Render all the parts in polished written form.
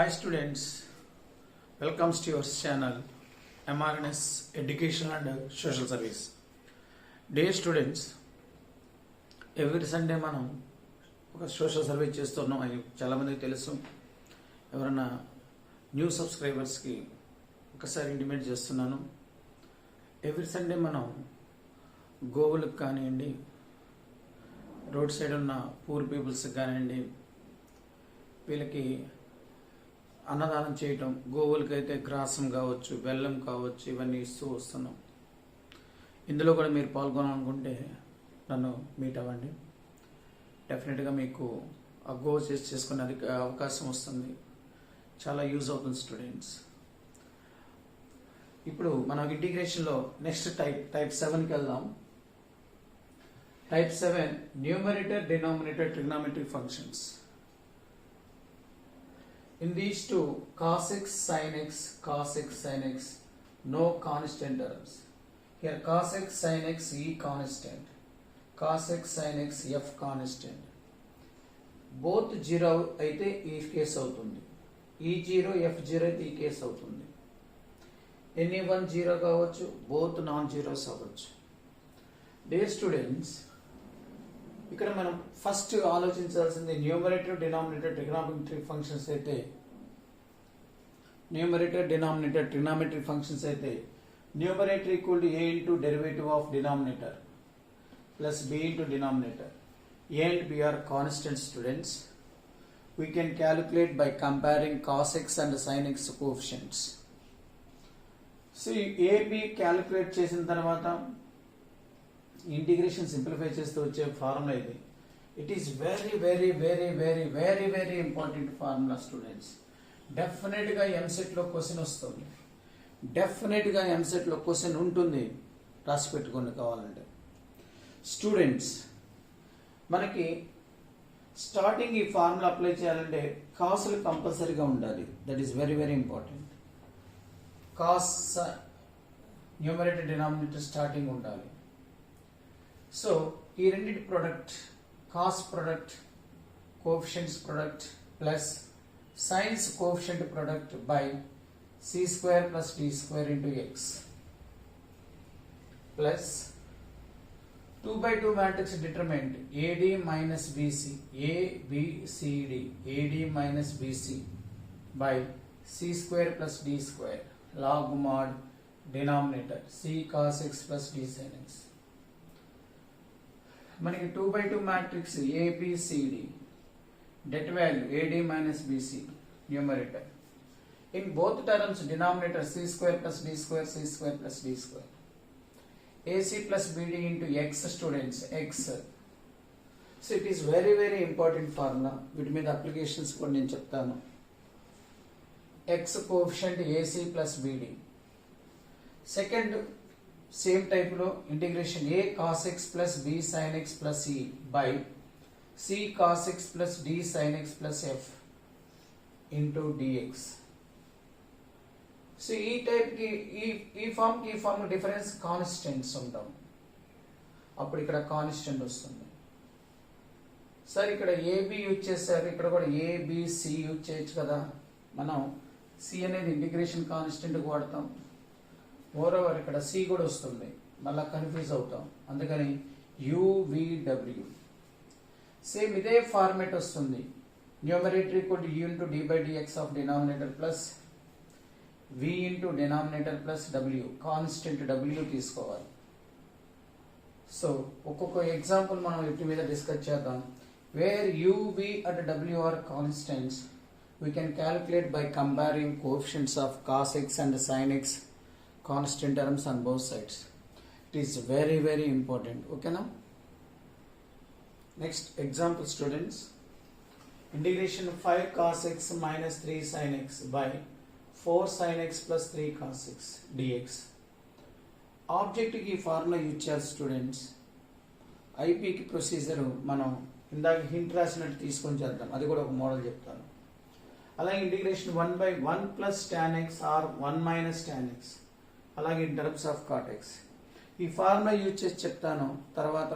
Hi students, welcomes to your channel MRNS Education and Social Service. Dear students, every Sunday మనం ఒక social service చేస్తున్నాం. అది చాలామందికి తెలుసు. ఎవరైనా న్యూ సబ్స్క్రైబర్స్కి ఒకసారి ఇంటిమేట్ చేస్తున్నాను. ఎవ్రీ సండే మనం గోవులకు కానివ్వండి, రోడ్ సైడ్ ఉన్న పూర్ పీపుల్స్కి కానివ్వండి, వీళ్ళకి అన్నదానం చేయటం, గోవులకైతే గ్రాసం కావచ్చు, బెల్లం కావచ్చు, ఇవన్నీ ఇస్తూ వస్తున్నాం. ఇందులో కూడా మీరు పాల్గొనాలనుకుంటే నన్ను మీట్ అవ్వండి. డెఫినెట్గా మీకు ఆ గో చేసుకునే అవకాశం వస్తుంది. చాలా యూజ్ అవుతుంది స్టూడెంట్స్. ఇప్పుడు మనం ఇంటిగ్రేషన్లో నెక్స్ట్ టైప్ 7కి వెళ్దాం. Type 7 numerator denominator trigonometric functions. In these two, cos x, sin x, no constant terms. Here cos x, sin x, e constant. Cos x, sin x, f constant. Both 0 అయితే ఈ case అవుతుంది. E0, F0 అయితే ఈ case అవుతుంది. Any one 0 కావచ్చు, both non zeros అవ్వచ్చు. Dear students, ఇక్కడ మనం ఫస్ట్ ఆలోచించాల్సింది న్యూమరేటర్ డినామినేటర్ ట్రిగ్నోమెట్రిక్ ఫంక్షన్స్ అయితే ట్రిగ్నోమెట్రిక్ ఫంక్షన్స్ అయితే numerator equal to a into derivative of denominator plus b into denominator. a and b are constant students. We can calculate by comparing cos x and sin x coefficients. See, a b calculate చేసిన తర్వాత integration simplify చేస్తూ వచ్చే formula ఇది. It is very very very very very very important formula students. డెఫినెట్గా ఎంసెట్లో question వస్తుంది. డెఫినెట్గా ఎంసెట్లో క్వశ్చన్ ఉంటుంది. రాసి పెట్టుకోండి కావాలంటే. స్టూడెంట్స్, మనకి స్టార్టింగ్ ఈ ఫార్ములా అప్లై చేయాలంటే కాసులు కంపల్సరీగా ఉండాలి. That is very very important. Cos numerator denominator starting ఉండాలి. సో ఈ రెండింటి product, cos product, coefficients product plus sines coefficient product by C square plus D square into X plus 2/2 matrix determinant AD minus BC, ABCD, AD minus BC by C square plus D square log mod denominator C cos X plus D sine X. మనకి 2/2 matrix ABCD, det value AD minus BC, numerator. In both terms denominator C square plus D square, C square plus D square. AC plus BD into X students, X. So it is very very important formula. వీటి మీద applications కూడా నేను చెప్తాను. X coefficient AC plus BD. Second same type లో integration a cos x plus b sin x plus e by c cos x plus d sin x plus f into dx. So ఈ type కి ఈ form difference constants ఉంటాం. అప్పుడు ఇక్కడ constant వస్తుంది. Sir ఇక్కడ AB use చేశారు, ఇక్కడ కూడా ఏబిసి యూజ్ చేయొచ్చు కదా. మనం సి అనేది ఇంటిగ్రేషన్ కాన్స్టెంట్ వాడతాం. మోరోవర్ ఇక్కడ సి కూడా వస్తుంది, మళ్ళీ కన్ఫ్యూజ్ అవుతాం. అందుకని యువిడబ్ల్యూ. సేమ్ ఇదే ఫార్మేట్ వస్తుంది. Numerator equal to U into D by DX of denominator plus V into denominator plus W. Constant W తీసుకోవాలి. సో ఒక్కొక్క ఎగ్జాంపుల్ మనం వీటి మీద డిస్కస్ చేద్దాం. Where UV and W are constants, we can calculate by comparing coefficients of cos X and sine X constant terms on both sides. It is very very important. Okay now, next example students. Integration of 5 cos x minus 3 sin x by 4 sin x plus 3 cos x dx. Object కి formula ఇచ్చారు students. ఐపీకి procedure మనం ఇందాక hint రాసినట్టు తీసుకొని చేద్దాం. అది కూడా ఒక మోడల్ చెప్తాను. అలాగే integration 1/1 plus tan x or 1 minus tan x, అలాగే in terms of cot X. ఈ ఫార్ములా యూజ్ చేసి చెప్తాను. తర్వాత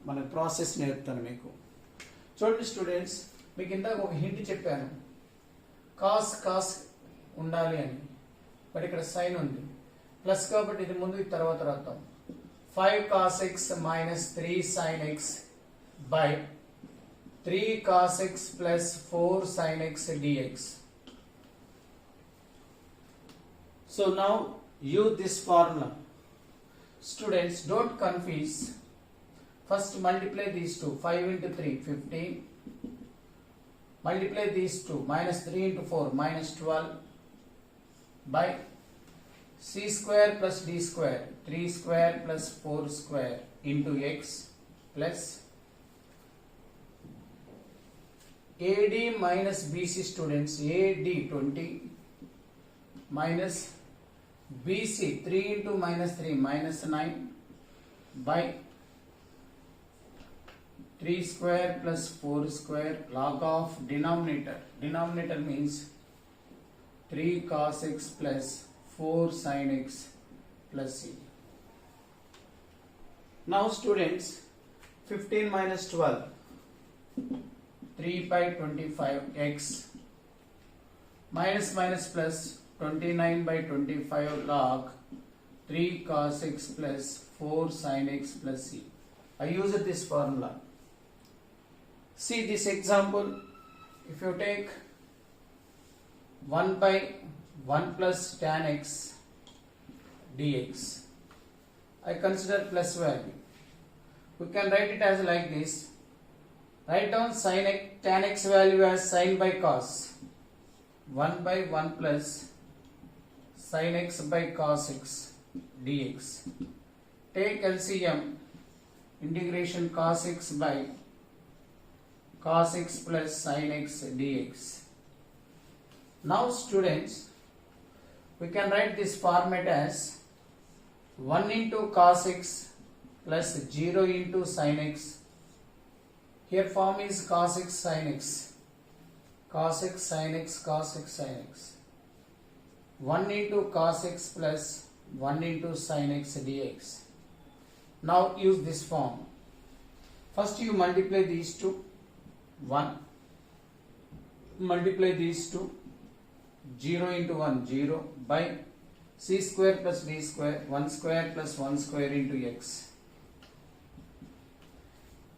మన ప్రాసెస్ నేర్పుతాను మీకు. చూడండి స్టూడెంట్స్, మీకు ఇందాక ఒక హింట్ చెప్పాను. కాస్ ఉండాలి అని, బట్ ఇక్కడ సైన్ ఉంది ప్లస్ కాబట్టి ఇది ముందు ఇది తర్వాత రాద్దాం. 5 cos x minus 3 sin x by 3 cos x plus 4 sin x dx. So now use this formula. Students, don't confuse. First multiply these two. 5 into 3 15. Multiply these two. Minus 3 into 4 minus 12 by c square plus d square 3 square plus 4 square into x plus AD minus BC. Students, AD 20 minus BC 3 into minus 3 minus 9 by 3 square plus 4 square log of denominator. Denominator means 3 cos x plus 4 sin x plus c. Now students, 15 minus 12 3 by 25 x minus plus 29 by 25 log 3 cos x plus 4 sin x plus c. I use this formula. See this example. If you take 1 by 1 plus tan x dx, I consider plus value. We can write it as like this. Write down sin x, tan x value as sin by cos. 1 by 1 plus sin x by cos x dx. Take LCM, integration cos x by cos x plus sin x dx. Now students, we can write this format as 1 into cos x plus 0 into sin x. Here form is cos x sin x, cos x sin x, cos x sin x. 1 into cos x plus 1 into sin x dx. Now use this form. First you multiply these two. 1 multiply these two. 0 into 1 0 by c square plus d square 1 square plus 1 square into x.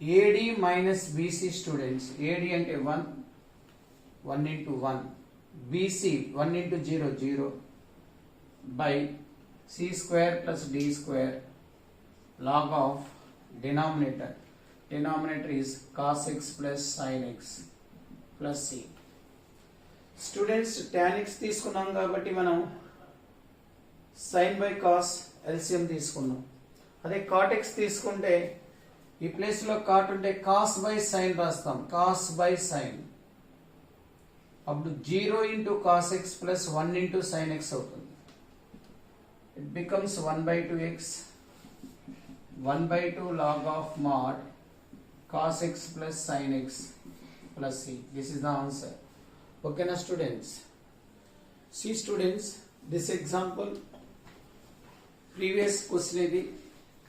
AD minus BC. Students, AD ante 1 into 1, BC 1 into 0 0 by c square plus d square log of denominator. Denominator is cos x plus sin x plus c. Students, tan x తీసుకున్నాం కాబట్టి మనం sin by cos LCM తీసుకున్నాం. అదే cot x తీసుకుంటే ఈ place లో cot ఉంటే cos by sin రాస్తాం. cos by sin అప్పుడు 0 into cos x plus 1 into sin x అవుతుంది. It becomes 1 by 2x 1 by 2 log of mod cos x plus sin x plus c. This is the answer. Okay na students? See students, this example previous question ఇది.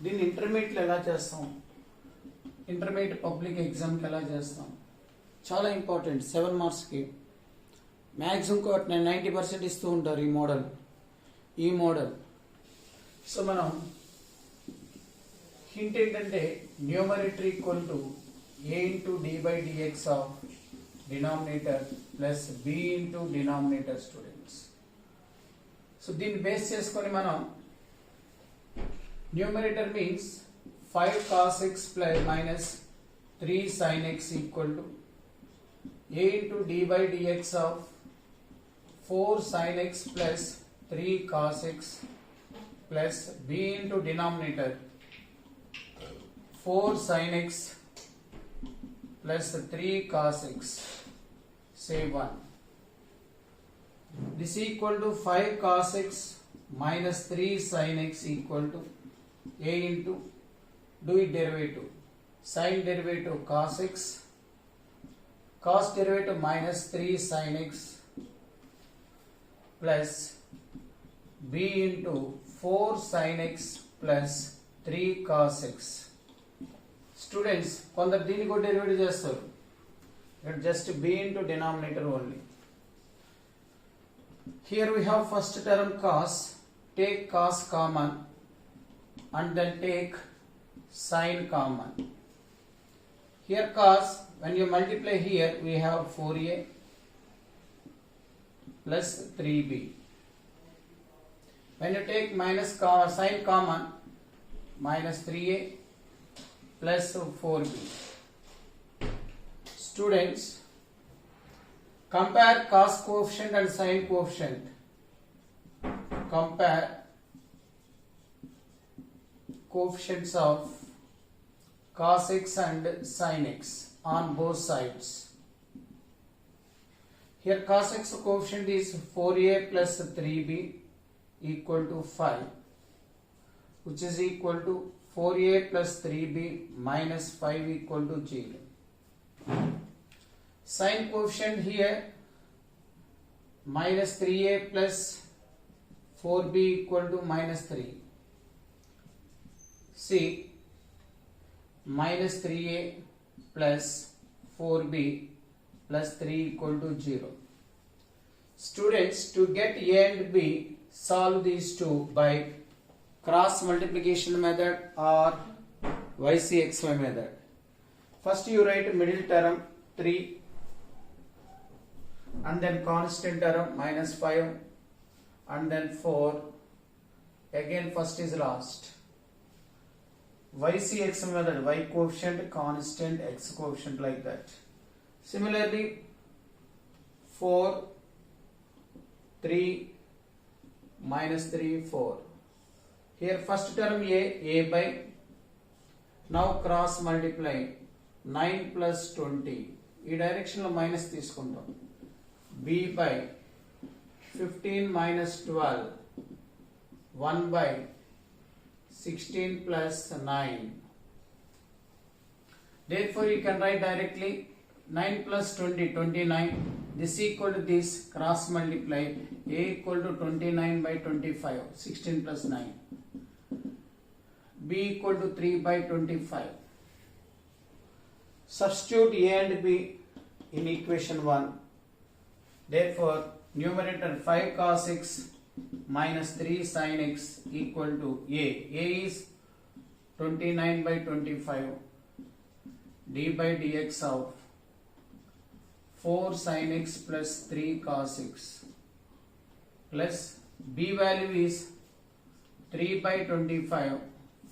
దీన్ని intermediate ఎలా చేస్తాం, intermediate public ఎగ్జామ్కి ఎలా చేస్తాం, చాలా important. 7 మార్క్స్కి maximum 90% ఇస్తూ ఉంటారు ఈ మోడల్. సో మనం హింట్ ఏంటంటే numerator equal to a into d by dx of denominator plus b into denominator. Students, so దీన్ని బేస్ చేసుకొని మనం numerator means 5 cos x plus minus 3 sin x equal to a into d by dx of 4 sin x plus 3 cos x plus b into denominator 4 sin x plus 3 cos x. Say 1. This equal to 5 cos x minus 3 sin x equal to a into, do it derivative, sin derivative cos x, cos derivative minus 3 sin x plus b into 4 sin x plus 3 cos x. Students, కొందరు దీన్ని కూడా derivative చేస్తారు. ఇక్కడ just b into denominator only. Here we have first term cos. Take cos common and then take sin common. Here cos, when you multiply here, we have 4a plus 3b. When you take minus sin common, minus 3a plus 4b. Students, compare cos coefficient and sin coefficient. Compare coefficients of cos x and sin x on both sides. Here cos x coefficient is 4a plus 3b equal to 5, which is equal to 4a plus 3b minus 5 equal to 0. Sin coefficient here minus 3a plus 4b equal to minus 3. See, minus 3a plus 4b plus 3 equal to 0. Students, to get a and b, solve these two by cross multiplication method or YCXY method. First you write middle term 3 and then constant term minus 5 and then 4. Again first is last. YCX method, y coefficient, constant, x coefficient, like that. Similarly 4, 3, minus 3, 4. Here first term a by, now cross multiply 9 plus 20. ఈ direction లో minus తీసుకుంటాం. b by 15 minus 12, 1 by 16 plus 9. Therefore you can write directly 9 plus 20, 29. This equal to this, cross multiply, a equal to 29 by 25, 16 plus 9. b equal to 3 by 25. Substitute a and b in equation 1. Therefore numerator 5 cos x minus 3 sin x equal to a. A is 29 by 25 d by dx of 4 sin x plus 3 cos x plus b value is 3 by 25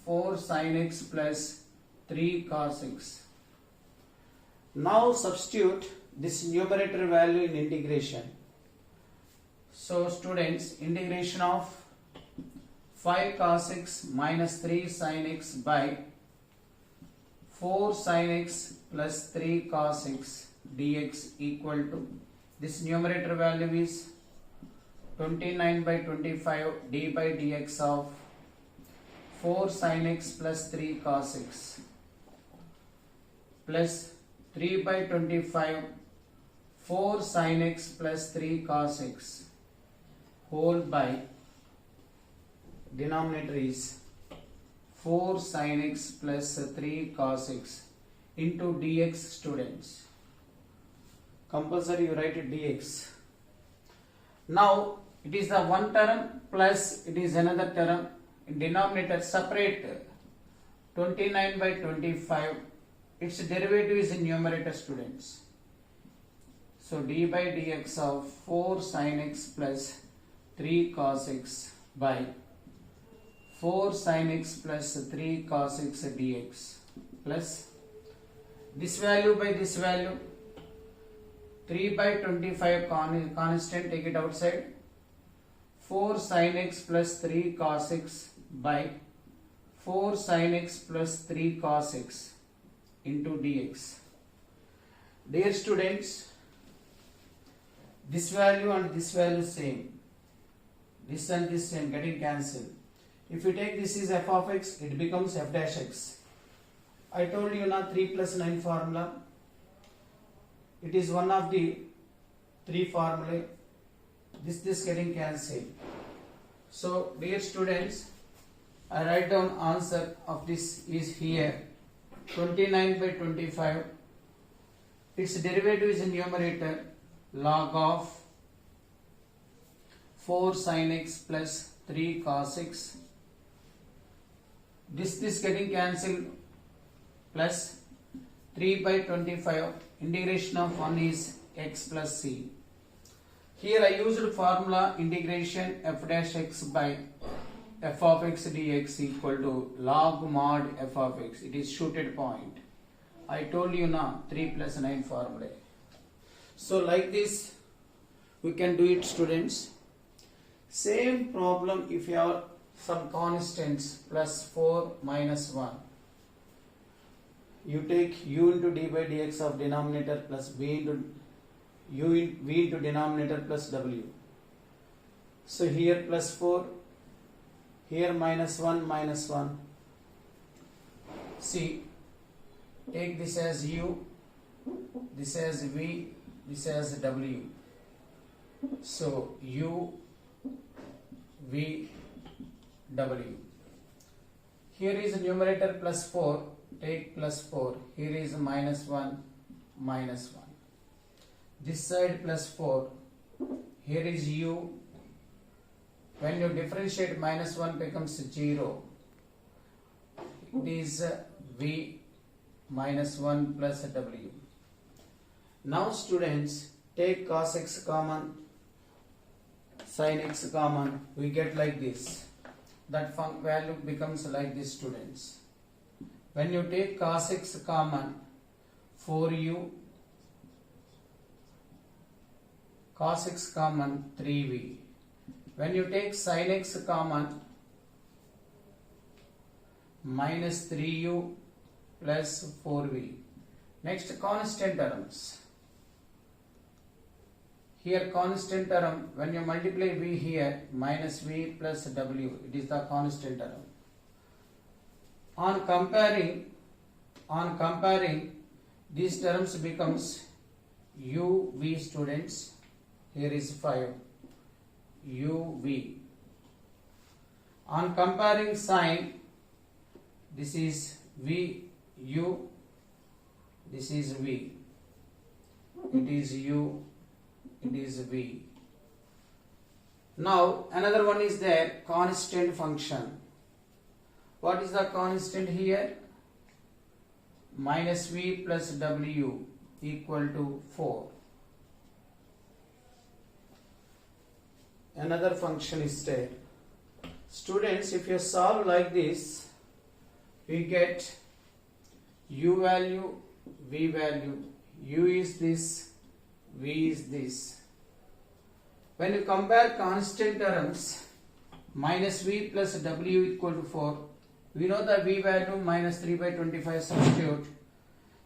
4 sin x plus 3 cos x. Now substitute this numerator value in integration. So students, integration of 5 cos x minus 3 sin x by 4 sin x plus 3 cos x dx equal to, this numerator value is 29 by 25 d by dx of 4 sin x plus 3 cos x plus 3 by 25 4 sin x plus 3 cos x whole by denominator is 4 sin x plus 3 cos x into dx. Students, compulsory you write it dx. Now it is the one term plus it is another term. In denominator separate 29 by 25. Its derivative is in numerator, students. So d by dx of 4 sin x plus 3 cos x by 4 sin x plus 3 cos x dx plus this value by this value, 3 by 25 constant, take it outside, 4 sin x plus 3 cos x by 4 sin x plus 3 cos x into dx. Dear students, this value and this value same, this and this same, getting cancelled. If you take this is f of x, it becomes f dash x. I told you now 3 plus 9 formula. It is one of the 3 formulae. This getting cancelled. So dear students, I write down answer of this is here 29 by 25. Its derivative is in numerator log of 4 sin x plus 3 cos x. This getting cancelled, plus 3 by 25. Integration of 1 is x plus c. Here I used formula integration f dash x by f of x dx equal to log mod f of x. It is shooted point. I told you now 3 plus 9 formula. So like this we can do it, students. Same problem if you have some constants plus 4 minus 1. You take u into d by dx of denominator plus v into denominator plus w. So here plus 4, here minus 1. See, take this as u, this as v, this as w. So u, v, w. Here is numerator plus 4, take plus 4. Here is minus 1. This side plus 4. Here is u. When you differentiate, minus 1 becomes 0. It is v minus 1 plus w. Now students, take cos x common, sin x common, we get like this. That value becomes like this, students. When you take cos x common, 4u, cos x common, 3v. When you take sin x common, minus 3u plus 4v. Next, constant terms. Here constant term, when you multiply v here, minus v plus w, it is the constant term. On comparing, these terms becomes uv, students. Here is 5, uv. On comparing sine, this is v, u, this is v. It is u, it is v. Now another one is there, constant function. What is the constant here? Minus v plus w equal to 4. Another function is there. Students, if you solve like this, we get u value, v value. U is this, v is this. When you compare constant terms, minus v plus w equal to 4, we know the v value minus 3 by 25 substitute.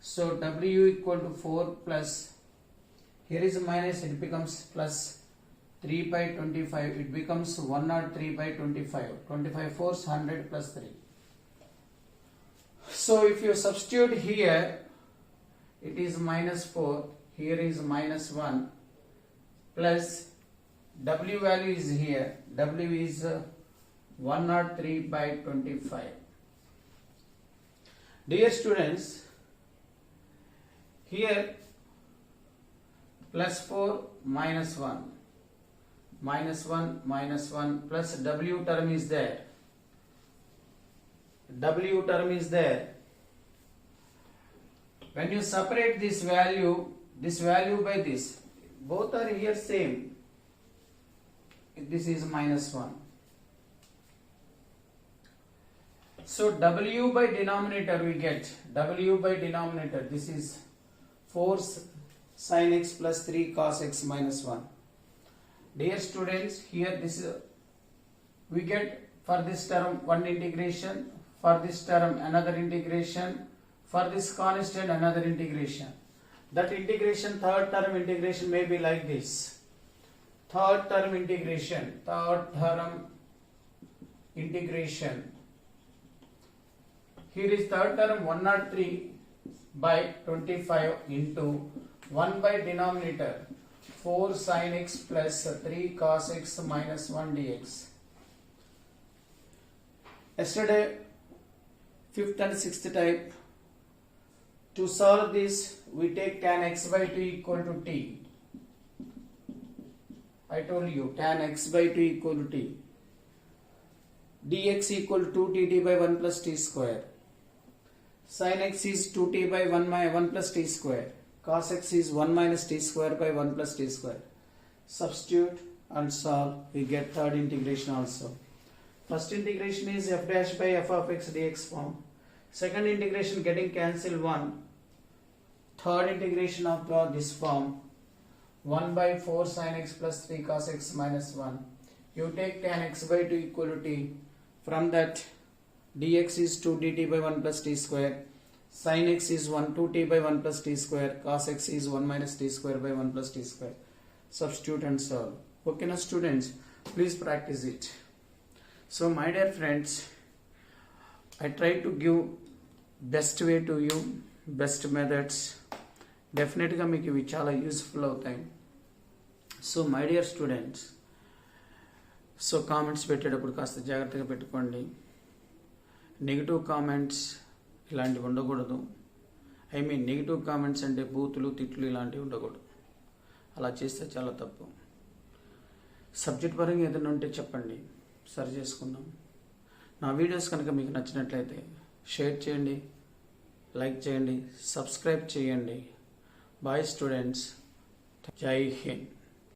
So w equal to 4 plus, here is a minus, it becomes plus 3 by 25, it becomes 103 by 25. 25 fours 100 plus 3. So if you substitute here, it is minus 4, here is minus 1, plus w value is here, w is 103 by 25. Dear students, here plus 4 minus 1, minus 1 plus w term is there. W term is there. When you separate this value by this, both are here same. This is minus 1. So w by denominator we get, w by denominator, this is 4 sin x plus 3 cos x minus 1. Dear students, here this is, we get for this term one integration, for this term another integration, for this constant another integration. That integration, third term integration may be like this. Third term integration. Here is third term 103 by 25 into 1 by denominator 4 sin x plus 3 cos x minus 1 dx. Yesterday, 5th and 6th type. To solve this, we take tan x by 2 equal to t. I told you tan x by 2 equal to t. Dx equal to 2t by 1 plus t square. Sin x is 2t by 1 plus t square. Cos x is 1 minus t square by 1 plus t square. Substitute and solve. We get third integration also. First integration is f dash by f of x dx form. Second integration getting cancelled 1. Third integration of this form 1 by 4 sin x plus 3 cos x minus 1. You take tan x by 2 equal to t. From that dx is 2 dt by 1 plus t square. Sin x is 1 2t by 1 plus t square. Cos x is 1 minus t square by 1 plus t square. Substitute and solve. Okay now students, please practice it. So my dear friends, I try to give best way to you, best methods. డెఫినెట్గా మీకు ఇవి చాలా useful అవుతాయి. So my dear students, so comments పెట్టేటప్పుడు కాస్త జాగ్రత్తగా పెట్టుకోండి. Negative comments ఇలాంటివి ఉండకూడదు. నెగిటివ్ కామెంట్స్ అంటే బూతులు తిట్లు ఇలాంటివి ఉండకూడదు. అలా చేస్తే చాలా తప్పు. సబ్జెక్ట్ పరంగా ఏదైనా ఉంటే చెప్పండి, సరి చేసుకుందాం. నా వీడియోస్ కనుక మీకు నచ్చినట్లయితే షేర్ చేయండి, లైక్ చేయండి, సబ్స్క్రైబ్ చేయండి. Bye students. Jai Hind.